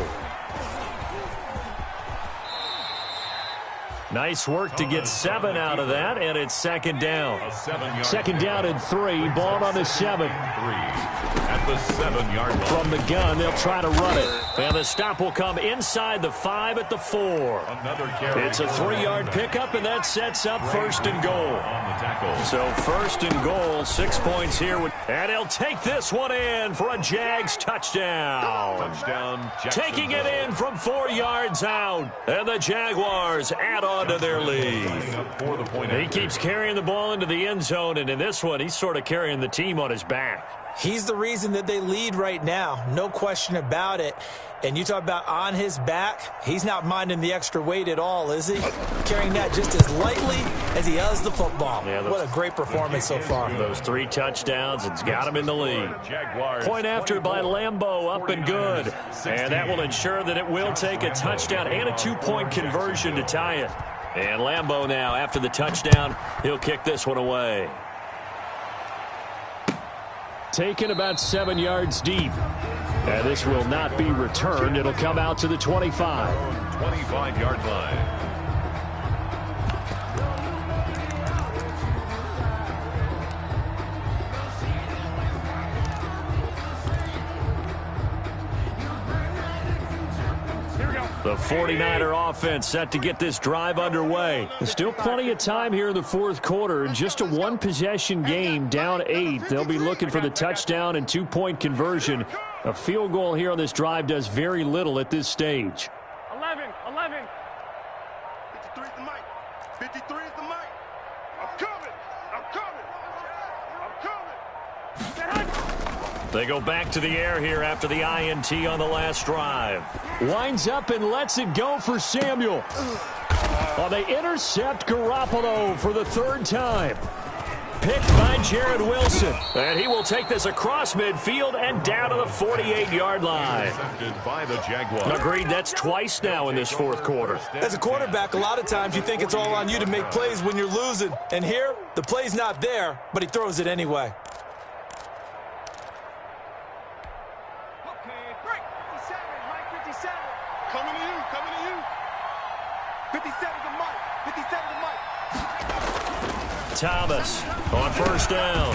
Nice work to get 7 out of that, and it's 2nd down. 2nd down and 3, ball on the 7. at the 7-yard line. From the gun, they'll try to run it. And the stop will come inside the 5 at the 4. Another carry. It's a 3-yard pickup, and that sets up first and goal. On the tackle. So first and goal, 6 points here. And he'll take this one in for a Jags touchdown. Touchdown, Taking it in from 4 yards out. And the Jaguars add on to their lead. He keeps carrying the ball into the end zone, and in this one, he's sort of carrying the team on his back. He's the reason that they lead right now. No question about it. And you talk about on his back, he's not minding the extra weight at all, is he? Carrying that just as lightly as he does the football. Yeah, what a great performance so far. Those 3 touchdowns, it's got him in the lead. Point after by Lambeau, up and good. And that will ensure that it will take a touchdown and a 2-point conversion to tie it. And Lambeau now, after the touchdown, he'll kick this one away. Taken about 7 yards deep. And this will not be returned. It'll come out to the 25. 25-yard line. The 49er offense set to get this drive underway. There's still plenty of time here in the fourth quarter. Just a 1-possession game, down 8. They'll be looking for the touchdown and 2-point conversion. A field goal here on this drive does very little at this stage. 11. 53 is the mic. 53 is the mic. I'm coming. They go back to the air here after the INT on the last drive. Winds up and lets it go for Samuel. Oh, they intercept Garoppolo for the 3rd time. Picked by Jared Wilson. And he will take this across midfield and down to the 48-yard line. Intercepted by the Jaguars. Agreed, that's twice now in this fourth quarter. As a quarterback, a lot of times you think it's all on you to make plays when you're losing. And here, the play's not there, but he throws it anyway. Coming to you. 57 the mic. 57 the mic. Thomas on first down.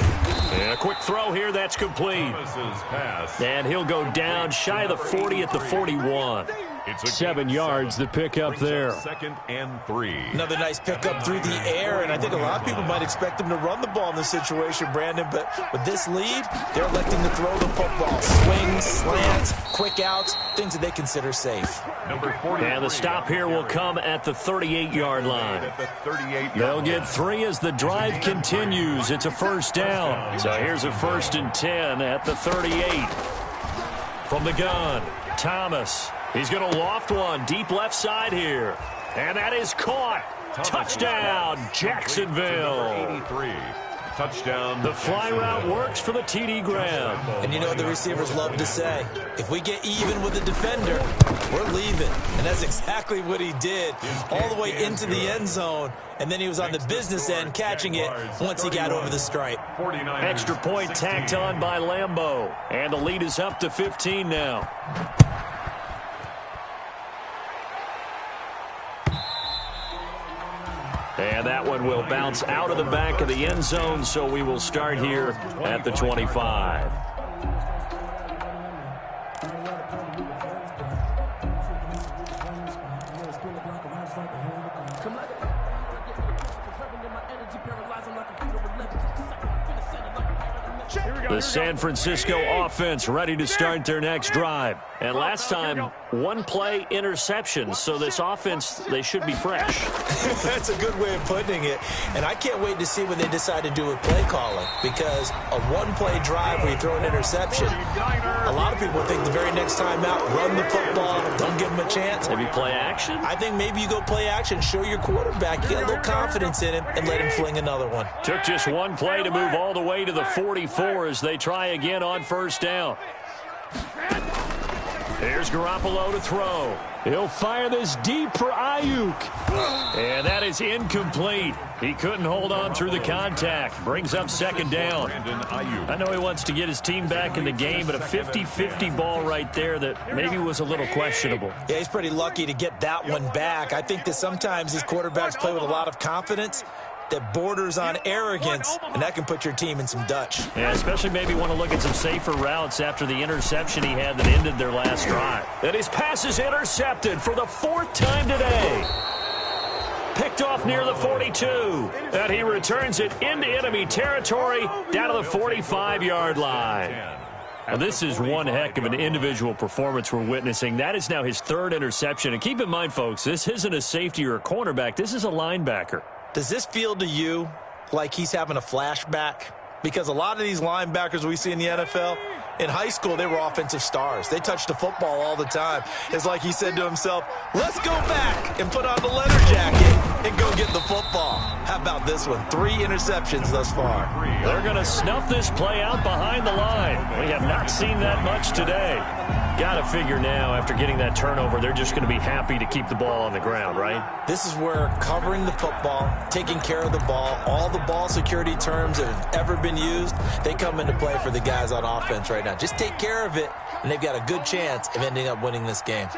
And a quick throw here, that's complete. Thomas's pass. And he'll go down shy of the 40 at the 41. It's 7 yards the pickup there. 2nd and 3. Another nice pickup through the air, and I think a lot of people might expect him to run the ball in this situation, Brandon, but with this lead, they're electing to throw the football. Swings, slants, quick outs, things that they consider safe. Number 40. And the stop here will come at the 38-yard line. At the 38-yard They'll line. get 3 as the drive continues. It's a first down. So here's a 1st and 10 at the 38. From the gun, Thomas. He's going to loft one deep left side here. And that is caught. Touchdown, Jacksonville. 83. Touchdown. The fly route works for the TD Graham. And you know what the receivers love to say? If we get even with the defender, we're leaving. And that's exactly what he did all the way into the end zone. And then he was on the business end catching it once he got over the stripe. Extra point tacked on by Lambeau. And the lead is up to 15 now. And that one will bounce out of the back of the end zone, so we will start here at the 25. The San Francisco offense ready to start their next drive. And last time, 1-play interception. So this offense, they should be fresh. That's a good way of putting it. And I can't wait to see when they decide to do with play calling. Because a 1-play drive where you throw an interception, a lot of people think the very next time out, run the football, don't give him a chance. Maybe play action? I think maybe you go play action, show your quarterback, you get a little confidence in him, and let him fling another one. Took just 1 play to move all the way to the 44 as they try again on first down. Here's Garoppolo to throw. He'll fire this deep for Ayuk. And that is incomplete. He couldn't hold on through the contact. Brings up second down. I know he wants to get his team back in the game, but a 50-50 ball right there that maybe was a little questionable. Yeah, he's pretty lucky to get that one back. I think that sometimes these quarterbacks play with a lot of confidence. that borders on arrogance, and that can put your team in some Dutch. Yeah, especially maybe want to look at some safer routes after the interception he had that ended their last drive. And his pass is intercepted for the 4th time today. Picked off near the 42. And he returns it into enemy territory down to the 45-yard line. Now, this is one heck of an individual performance we're witnessing. That is now his 3rd interception. And keep in mind, folks, this isn't a safety or a cornerback. This is a linebacker. Does this feel to you like he's having a flashback? Because a lot of these linebackers we see in the NFL, in high school, they were offensive stars. They touched the football all the time. It's like he said to himself, let's go back and put on the leather jacket and go get the football. How about this one? 3 interceptions thus far. They're going to snuff this play out behind the line. We have not seen that much today. Got to figure now, after getting that turnover, they're just going to be happy to keep the ball on the ground, right? This is where covering the football, taking care of the ball, all the ball security terms that have ever been used, they come into play for the guys on offense right now. Just take care of it, and they've got a good chance of ending up winning this game.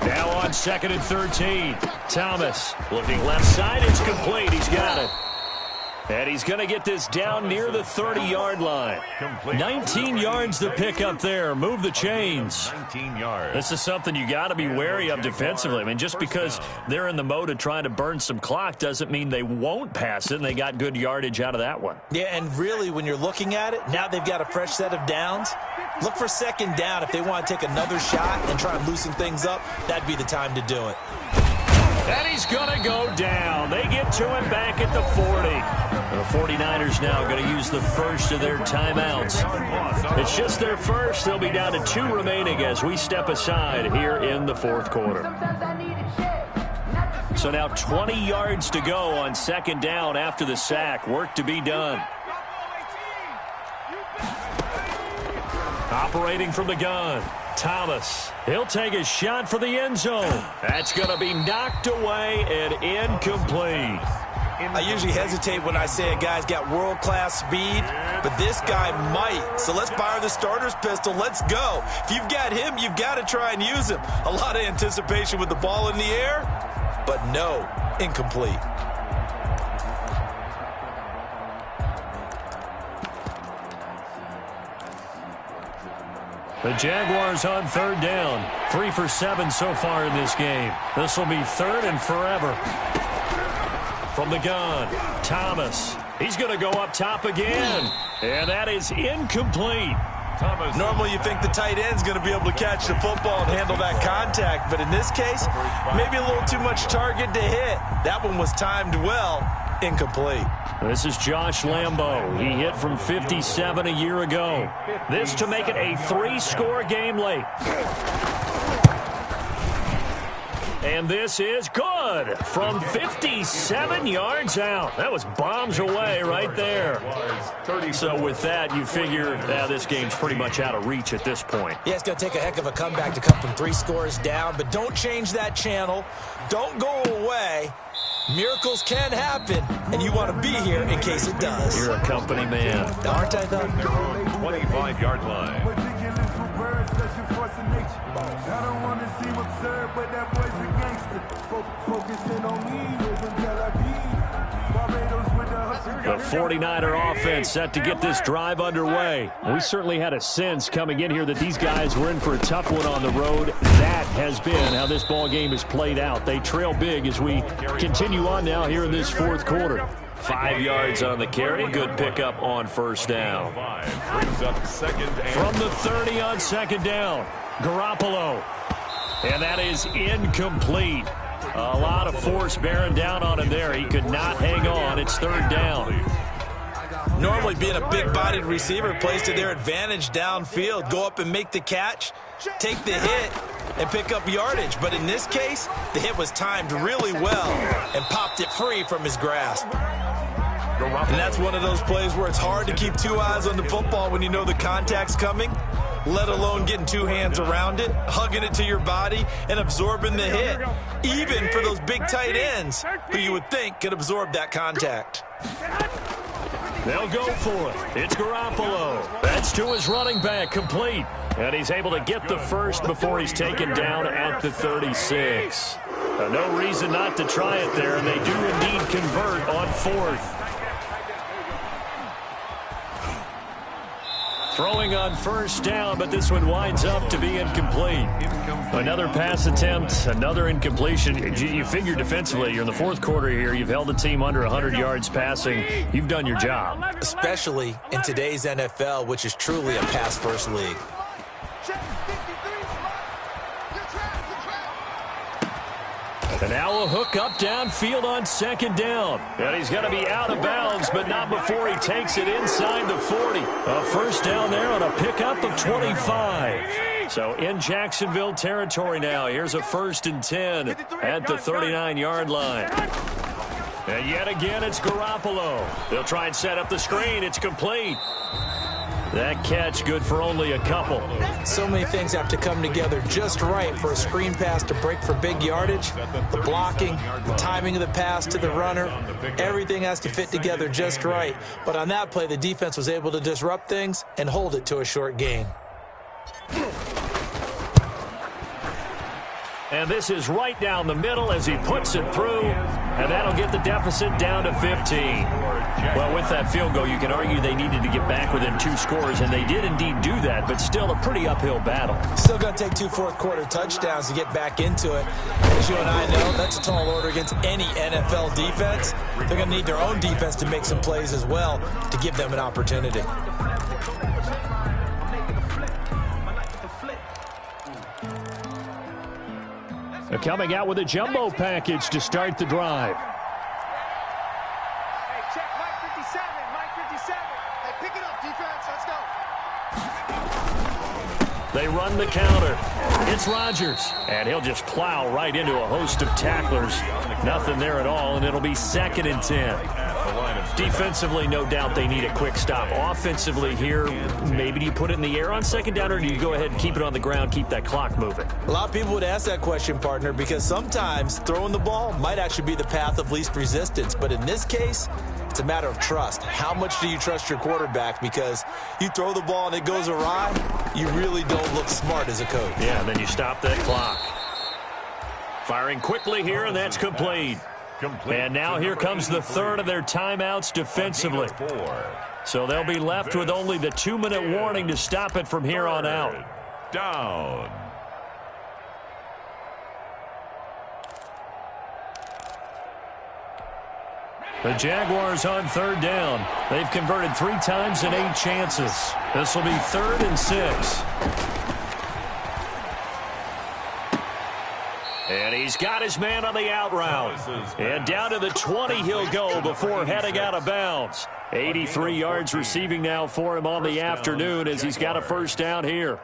Now on 2nd and 13. Thomas looking left side. It's complete. He's got it. And he's going to get this down near the 30-yard line. 19 yards to pick up there. Move the chains. 19 yards. This is something you got to be wary of defensively. I mean, just because they're in the mode of trying to burn some clock doesn't mean they won't pass it, and they got good yardage out of that one. Yeah, and really, when you're looking at it, now they've got a fresh set of downs. Look for 2nd down. If they want to take another shot and try and loosen things up, that'd be the time to do it. And he's going to go down. They get to him back at the 40. The 49ers now going to use the first of their timeouts. It's just their first. They'll be down to 2 remaining as we step aside here in the 4th quarter. So now 20 yards to go on 2nd down after the sack. Work to be done. Operating from the gun, Thomas. He'll take a shot for the end zone. That's going to be knocked away and incomplete. I usually hesitate when I say a guy's got world-class speed, but this guy might. So let's fire the starter's pistol. Let's go. If you've got him, you've got to try and use him. A lot of anticipation with the ball in the air, but no, incomplete. The Jaguars on 3rd down. 3 for 7 so far in this game. This will be 3rd and forever. From the gun, Thomas. He's going to go up top again. And that is incomplete. Normally you think the tight end's going to be able to catch the football and handle that contact, but in this case, maybe a little too much target to hit. That one was timed well. Incomplete. This is Josh Lambo. He hit from 57 a year ago. This to make it a 3-score game late. And this is good from 57 yards out. That was bombs away right there. So with that, you figure this game's pretty much out of reach at this point. Yeah, it's going to take a heck of a comeback to come from 3 scores down, but don't change that channel. Don't go away. Miracles can happen, and you want to be here in case it does. You're a company man. Aren't I, though? 25-yard line. I don't want to seem absurd, but that boy's a gangster. Focusing on me isn't Tel Aviv. Barbados with The 49er offense set to get this drive underway. We certainly had a sense coming in here that these guys were in for a tough one on the road. That has been how this ball game has played out. They trail big as we continue on now here in this 4th quarter. 5 yards on the carry. Good pickup on 1st down. Brings up 2nd and From the 30 on 2nd down, Garoppolo. And that is incomplete. A lot of force bearing down on him there. He could not hang on. It's 3rd down. Normally being a big-bodied receiver plays to their advantage downfield. Go up and make the catch, take the hit, and pick up yardage. But in this case, the hit was timed really well and popped it free from his grasp. And that's one of those plays where it's hard to keep 2 eyes on the football when you know the contact's coming, let alone getting 2 hands around it, hugging it to your body, and absorbing the hit, even for those big tight ends who you would think could absorb that contact. They'll go for it. It's Garoppolo. That's to his running back, complete. And he's able to get the first before he's taken down at the 36. No reason not to try it there, and they do indeed convert on 4th. Throwing on 1st down, but this one winds up to be incomplete. Another pass attempt, another incompletion. You figure defensively, you're in the 4th quarter here. You've held the team under 100 yards passing. You've done your job. Especially in today's NFL, which is truly a pass-first league. And now a hook up downfield on 2nd down. And he's going to be out of bounds, but not before he takes it inside the 40. A 1st down there on a pickup of 25. So in Jacksonville territory now. Here's a 1st and 10 at the 39-yard line. And yet again, it's Garoppolo. They'll try and set up the screen. It's complete. That catch good for only a couple. So many things have to come together just right for a screen pass to break for big yardage. The blocking, the timing of the pass to the runner, everything has to fit together just right. But on that play, the defense was able to disrupt things and hold it to a short gain. And this is right down the middle as he puts it through, and that'll get the deficit down to 15. Well, with that field goal, you can argue they needed to get back within 2 scores, and they did indeed do that, but still a pretty uphill battle. Still going to take 2 fourth-quarter touchdowns to get back into it. As you and I know, that's a tall order against any NFL defense. They're going to need their own defense to make some plays as well to give them an opportunity. They're coming out with a jumbo package to start the drive. Hey, check Mike 57. Mike 57. Hey, pick it up, defense. Let's go. They run the counter. It's Rodgers. And he'll just plow right into a host of tacklers. Nothing there at all, and it'll be 2nd and 10. Defensively, no doubt they need a quick stop. Offensively here, maybe do you put it in the air on 2nd down, or do you go ahead and keep it on the ground, keep that clock moving? A lot of people would ask that question, partner, because sometimes throwing the ball might actually be the path of least resistance. But in this case, it's a matter of trust. How much do you trust your quarterback? Because you throw the ball and it goes awry, you really don't look smart as a coach. Yeah, and then you stop that clock. Firing quickly here, and that's complete. And now here comes the 3rd of their timeouts defensively. So they'll be left with only the 2-minute warning to stop it from here on out. Down. The Jaguars on 3rd down. They've converted 3 times in 8 chances. This will be 3rd and 6. And he's got his man on the out route. And down to the 20 he'll go before heading out of bounds. 83 yards receiving now for him on the afternoon as he's got a 1st down here.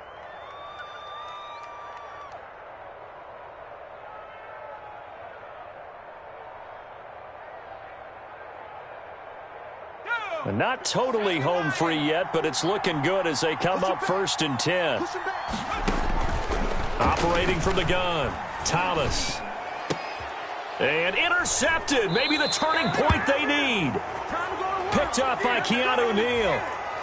Not totally home free yet, but it's looking good as they come up 1st and 10. Operating from the gun, Thomas. And intercepted. Maybe the turning point they need. Picked up by Keanu Neal.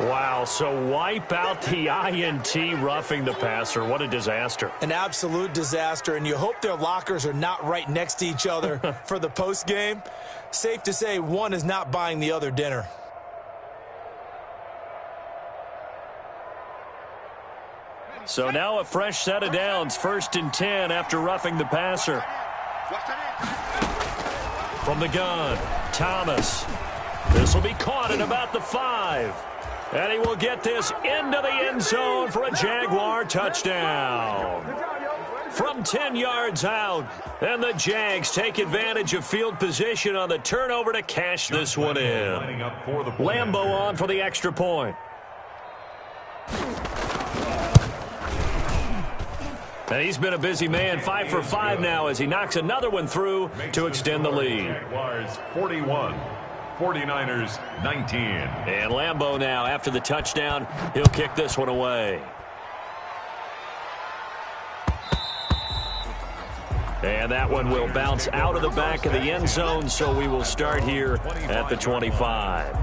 Wow, so wipe out the INT roughing the passer. What a disaster. An absolute disaster, and you hope their lockers are not right next to each other for the postgame. Safe to say one is not buying the other dinner. So now a fresh set of downs, 1st and 10 after roughing the passer. From the gun, Thomas. This will be caught at about the 5. And he will get this into the end zone for a Jaguar touchdown. From 10 yards out, and the Jags take advantage of field position on the turnover to cash this one in. Lambeau on for the extra point. And he's been a busy man, 5 for 5 now as he knocks another one through to extend the lead. Jaguars 41, 49ers 19. And Lambeau now, after the touchdown, he'll kick this one away. And that one will bounce out of the back of the end zone, so we will start here at the 25.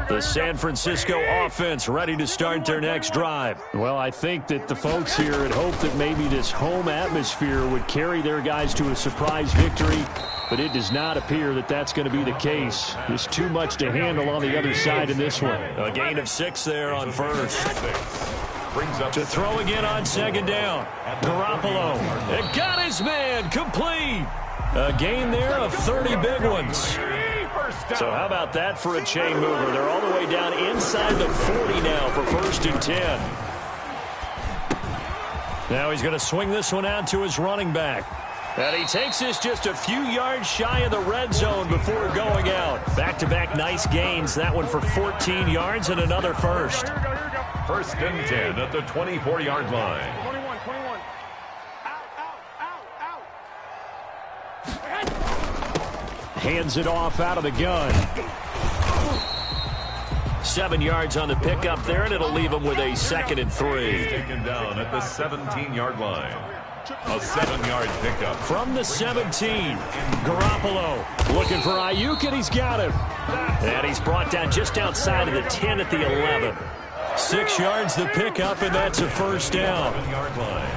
The San Francisco offense ready to start their next drive. Well, I think that the folks here had hoped that maybe this home atmosphere would carry their guys to a surprise victory, but it does not appear that that's going to be the case. There's too much to handle on the other side in this one. A gain of 6 there on first. To throw again on second down. Garoppolo. It got his man complete. A gain there of 30 big ones. So how about that for a chain mover? They're all the way down inside the 40 now for 1st and 10. Now he's going to swing this one out to his running back. And he takes this just a few yards shy of the red zone before going out. Back-to-back nice gains. That one for 14 yards and another first. 1st and 10 at the 24-yard line. 21. Out. Hands it off out of the gun. 7 yards on the pickup there, and it'll leave him with a 2nd and 3. Taken down at the 17-yard line. A 7-yard pickup. From the 17, Garoppolo looking for Ayuk, and he's got him. And he's brought down just outside of the 10 at the 11. 6 yards the pickup, and that's a first down. 7-yard line.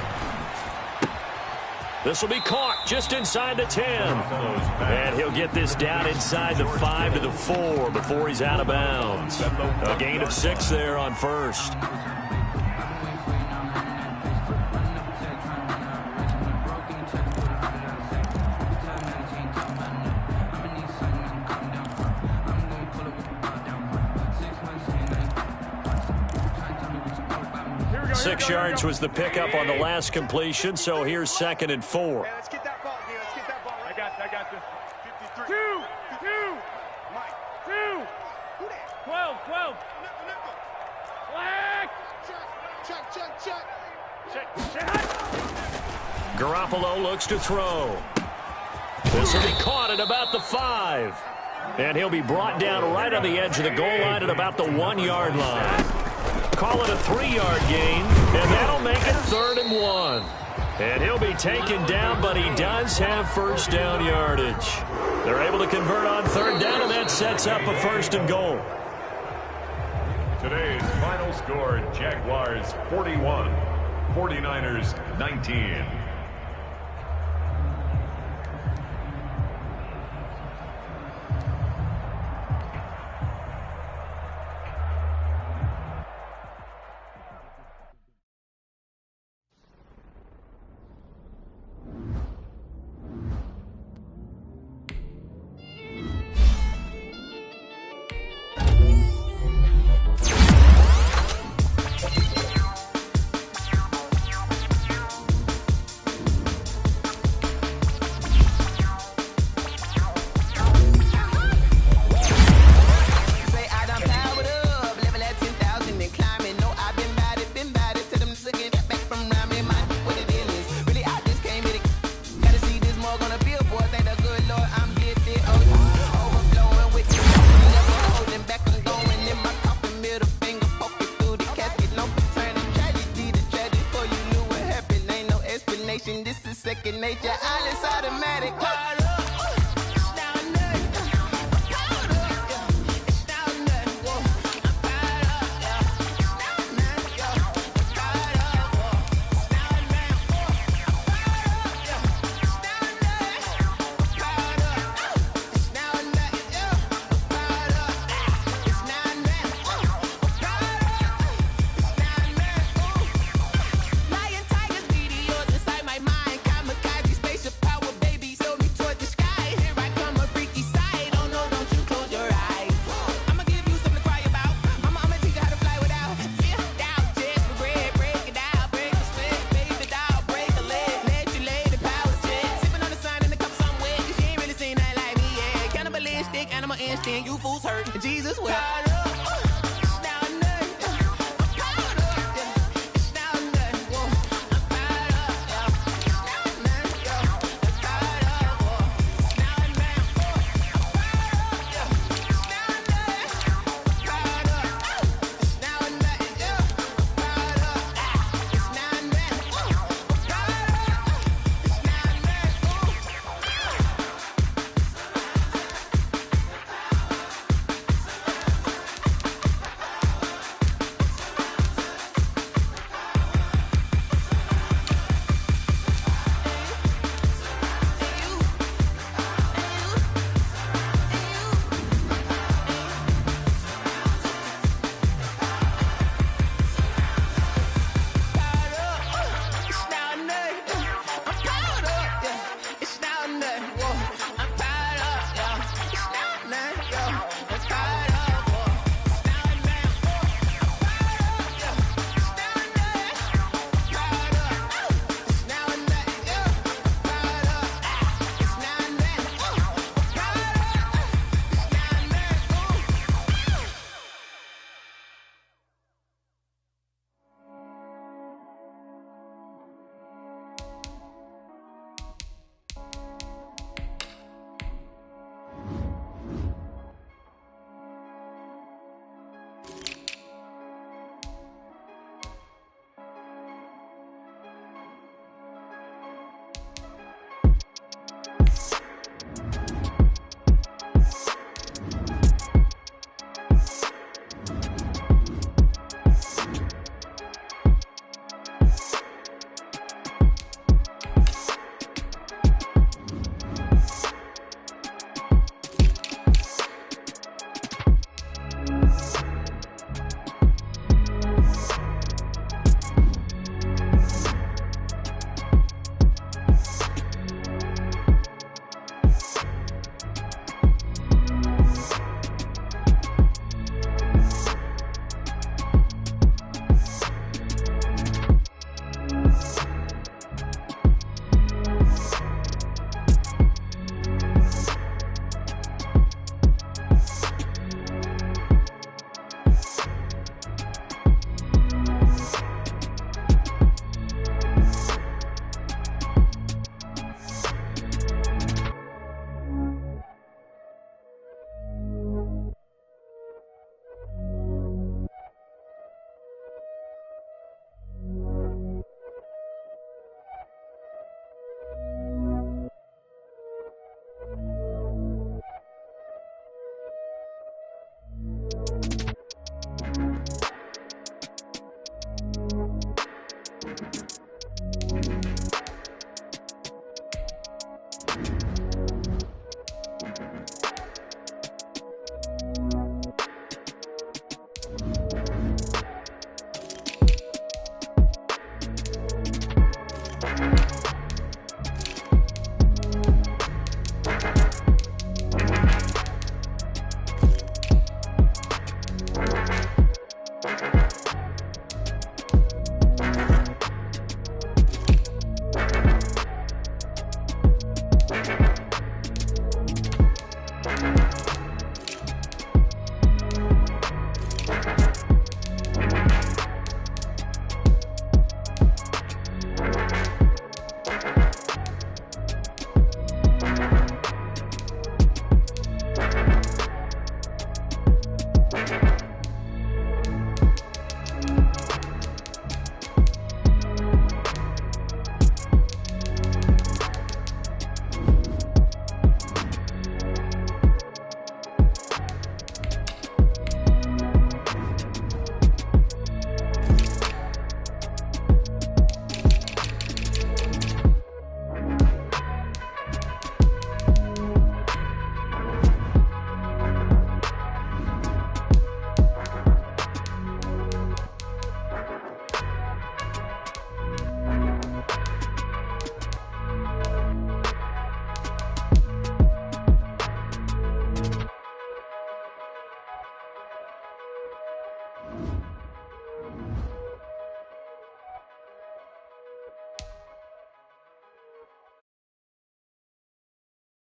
This will be caught just inside the 10. And he'll get this down inside the 5 to the 4 before he's out of bounds. A gain of 6 there on first. Six yards was the pickup on the last completion, so here's 2nd and 4. Hey, let's get that ball, D. Let's get that ball. I got this. 53. 2. Mike. 2. Who that? 12. Nickel. Black. Check. Garoppolo looks to throw. This will be caught at about the 5. And he'll be brought down right on the edge of the goal line at about the 1-yard line. Call it a 3-yard gain, and that'll make it 3rd and 1. And he'll be taken down, but he does have first down yardage. They're able to convert on 3rd down, and that sets up a 1st and goal. Today's final score, Jaguars 41, 49ers 19. This is second nature. All is automatic. You fools hurt. Jesus will.